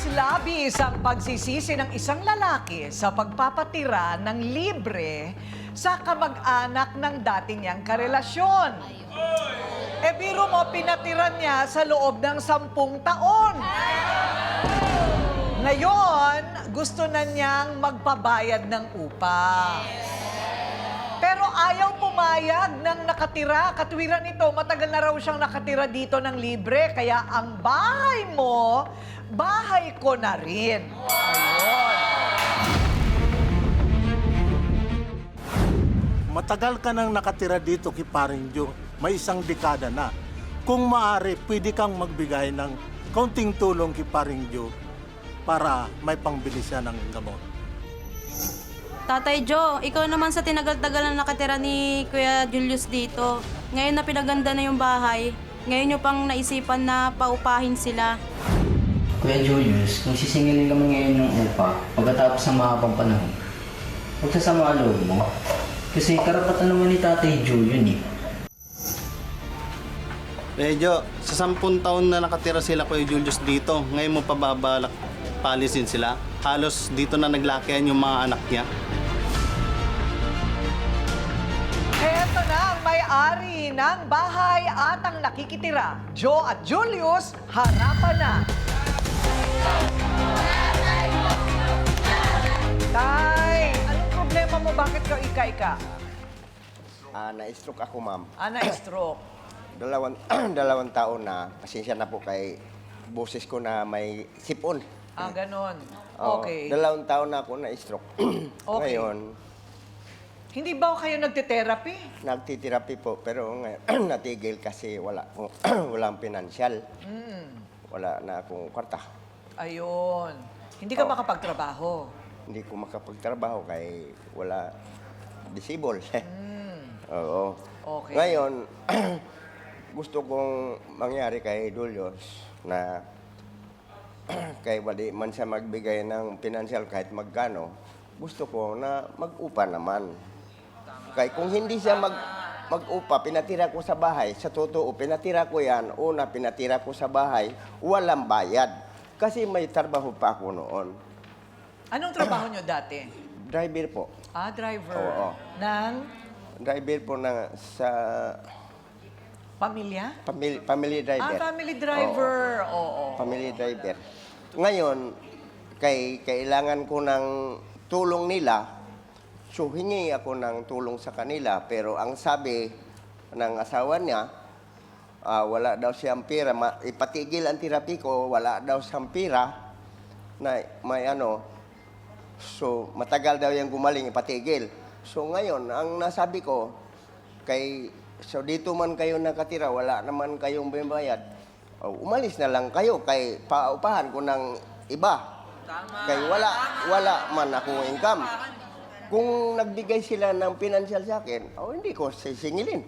Labis ang pagsisisi ng isang lalaki sa pagpapatira ng libre sa kamag-anak ng dati niyang karelasyon. E biro mo, pinatiran niya sa loob ng 10 taon. Ngayon, gusto na niyang magpabayad ng upa. Pero ayaw pumayag ng nakatira. Katwiran nito, matagal na raw siyang nakatira dito ng libre. Kaya ang bahay mo, bahay ko na rin. Ayun. Matagal ka nang nakatira dito kay Paring Joe. May 1 dekada na. Kung maaari, pwede kang magbigay ng kaunting tulong kay Paring Joe para may pangbili siya ng gamot. Tatay Joe, ikaw naman sa tinagal-tagal na nakatira ni Kuya Julius dito. Ngayon na pinaganda na yung bahay, ngayon nyo pang naisipan na paupahin sila. Kuya Julius, kung sisingilin kami ngayon ng upa, pagkatapos ng mahabang panahon, huwag sasama ang loob mo. Kasi karapatan naman ni Tatay Joe yun eh. Medyo, sa 10 taon na nakatira sila Kuya Julius dito, ngayon mo pababalak palisin sila. Halos dito na naglakihan yung mga anak niya. Eto na ang may-ari ng bahay at ang nakikitira. Joe at Julius, harapan na. Tay, anong problema mo? Bakit ka ika-ika? Na-stroke ako, ma'am. Na-stroke. Dalawang taon na. Pasensya na po kay boses ko na may sipon. Ganon. Oo, Okay. 2 taon na ako na-stroke. Okay. Ngayon, Hindi ba kayo nagte-therapy? nagtitirapi po. Pero ngayon, natigil kasi walang pinansyal. Wala na akong kwarta. Ayun. Hindi ka makapagtrabaho. Hindi ko makapagtrabaho kay wala disable. Oo. Okay. Ngayon, gusto kong mangyari kay Julius na kay wali man siya magbigay ng financial kahit magkano, gusto ko na mag-upa naman. Kaya kung hindi siya mag-upa, pinatira ko sa bahay, sa totoo, pinatira ko yan, una pinatira ko sa bahay, walang bayad. Kasi may trabaho pa ako noon. Anong trabaho nyo dati? Driver po. Driver. Oo. Ng Driver po na sa pamilya? family driver. Family driver. Oo. Family driver. Ngayon, kailangan ko ng tulong nila. So, hingi ako ng tulong sa kanila. Pero ang sabi ng asawa niya, wala daw siyang pera. Ipatigil ang therapy ko, wala daw siyang pera na may ano. So, matagal daw yung gumaling, ipatigil. So, ngayon, ang nasabi ko, so dito man kayo nakatira, wala naman kayong bibayad. Umalis na lang kayo, kay paupahan ko ng iba. Kay wala man akong income. Kung nagbigay sila ng financial sa akin, hindi ko sisingilin.